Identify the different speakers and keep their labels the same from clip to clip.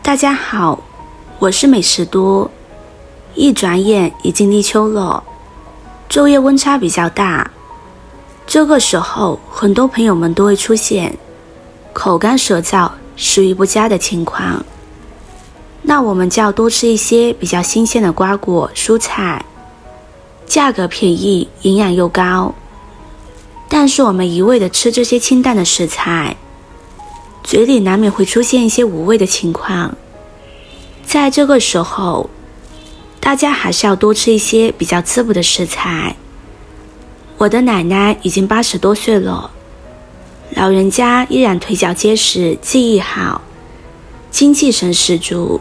Speaker 1: 大家好，我是美食多。一转眼已经立秋了，昼夜温差比较大，这个时候很多朋友们都会出现口干舌燥、食欲不佳的情况。那我们就要多吃一些比较新鲜的瓜果、蔬菜，价格便宜，营养又高。但是我们一味的吃这些清淡的食材，嘴里难免会出现一些无味的情况。在这个时候，大家还是要多吃一些比较滋补的食材。我的奶奶已经80多岁了，老人家依然腿脚结实，记忆好，精气神十足。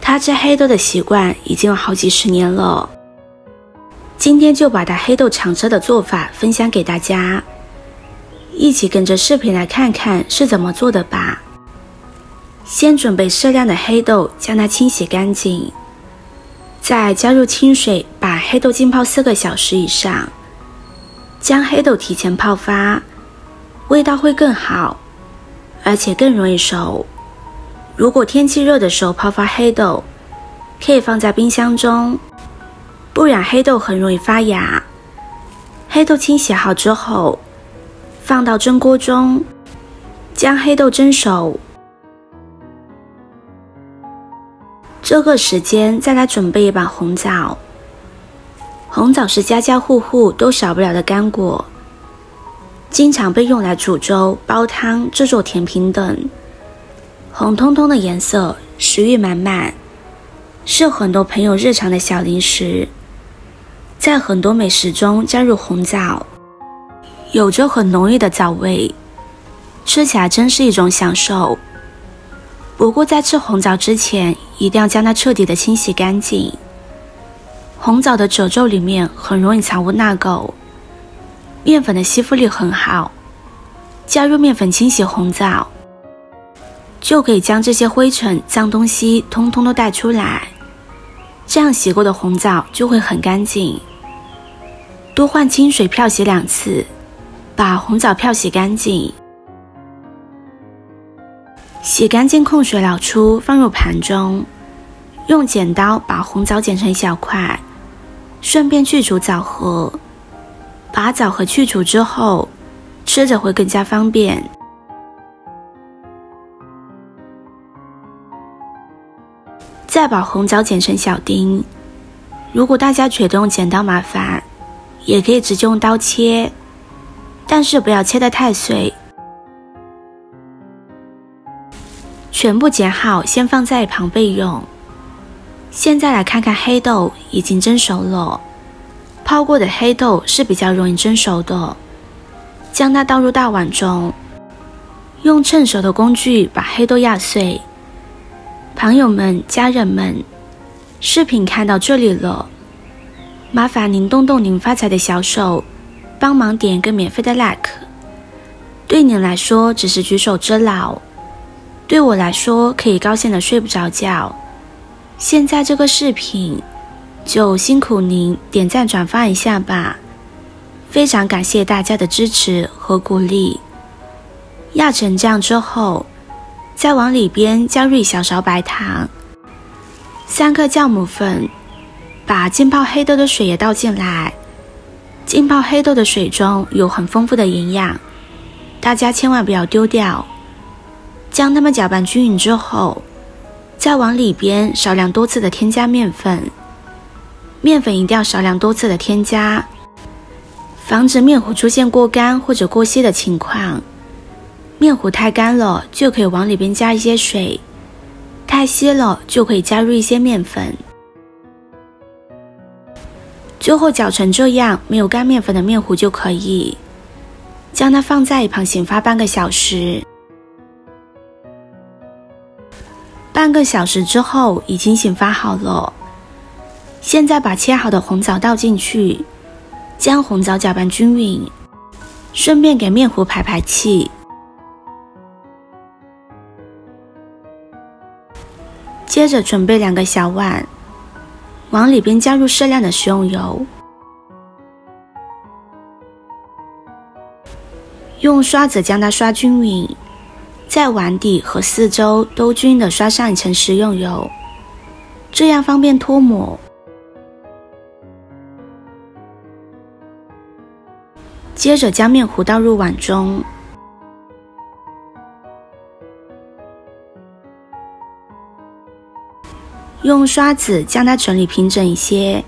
Speaker 1: 她吃黑豆的习惯已经有好几十年了。今天就把她黑豆常吃的做法分享给大家，一起跟着视频来看看是怎么做的吧。先准备适量的黑豆，将它清洗干净，再加入清水，把黑豆浸泡4个小时以上。将黑豆提前泡发，味道会更好，而且更容易熟。如果天气热的时候泡发黑豆，可以放在冰箱中，不然黑豆很容易发芽。黑豆清洗好之后，放到蒸锅中，将黑豆蒸熟。这个时间再来准备一把红枣。红枣是家家户户都少不了的干果，经常被用来煮粥、煲汤、制作甜品等。红彤彤的颜色，食欲满满，是很多朋友日常的小零食。在很多美食中加入红枣，有着很浓郁的枣味，吃起来真是一种享受。不过在吃红枣之前，一定要将它彻底的清洗干净。红枣的褶皱里面很容易藏污纳垢，面粉的吸附力很好，加入面粉清洗红枣，就可以将这些灰尘、脏东西通通都带出来。这样洗过的红枣就会很干净。多换清水漂洗2次，把红枣漂洗干净。洗干净控水捞出，放入盘中，用剪刀把红枣剪成小块，顺便去除枣核。把枣核去除之后，吃着会更加方便。再把红枣剪成小丁，如果大家觉得用剪刀麻烦，也可以直接用刀切，但是不要切得太碎。全部剪好，先放在一旁备用。现在来看看黑豆已经蒸熟了，泡过的黑豆是比较容易蒸熟的。将它倒入大碗中，用称手的工具把黑豆压碎。朋友们、家人们，视频看到这里了，麻烦您动动您发财的小手，帮忙点一个免费的 like。 对您来说只是举手之劳，对我来说可以高兴的睡不着觉。现在这个视频就辛苦您点赞转发一下吧，非常感谢大家的支持和鼓励。压成这样之后，再往里边加入1小勺白糖，3克酵母粉，把浸泡黑豆的水也倒进来。浸泡黑豆的水中有很丰富的营养，大家千万不要丢掉。将它们搅拌均匀之后，再往里边少量多次的添加面粉。面粉一定要少量多次的添加，防止面糊出现过干或者过稀的情况。面糊太干了，就可以往里边加一些水，太稀了就可以加入一些面粉。最后搅成这样没有干面粉的面糊就可以，将它放在一旁醒发半个小时。半个小时之后已经醒发好了，现在把切好的红枣倒进去，将红枣搅拌均匀，顺便给面糊排排气。接着准备2个小碗，往里边加入适量的食用油，用刷子将它刷均匀，在碗底和四周都均匀地刷上一层食用油，这样方便脱模。接着将面糊倒入碗中，用刷子将它整理平整一些。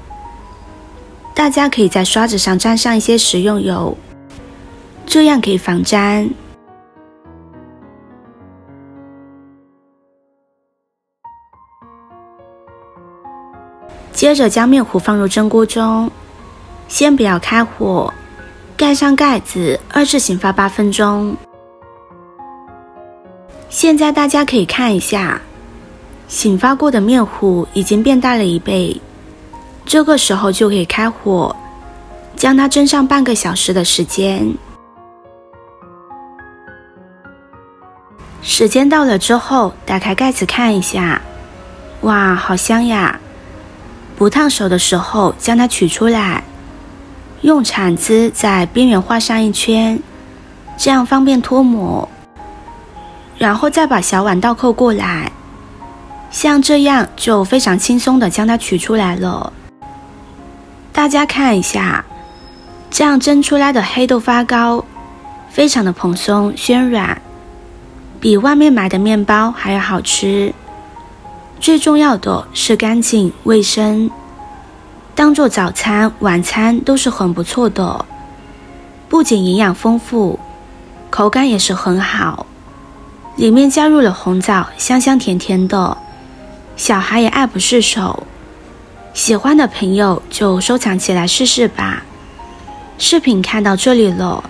Speaker 1: 大家可以在刷子上沾上一些食用油，这样可以防粘。接着将面糊放入蒸锅中，先不要开火，盖上盖子，2次醒发8分钟。现在大家可以看一下，醒发过的面糊已经变大了1倍，这个时候就可以开火，将它蒸上半个小时的时间。时间到了之后，打开盖子看一下，哇，好香呀！不烫熟的时候将它取出来，用铲子在边缘画上一圈，这样方便脱模。然后再把小碗倒扣过来，像这样就非常轻松地将它取出来了。大家看一下，这样蒸出来的黑豆发糕非常的蓬松暄软，比外面买的面包还要好吃。最重要的是干净卫生，当做早餐晚餐都是很不错的，不仅营养丰富，口感也是很好。里面加入了红枣，香香甜甜的，小孩也爱不释手。喜欢的朋友就收藏起来试试吧。视频看到这里了，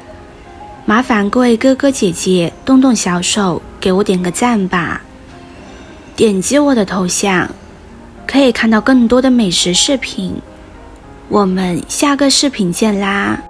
Speaker 1: 麻烦各位哥哥姐姐动动小手给我点个赞吧。点击我的头像，可以看到更多的美食视频。我们下个视频见啦！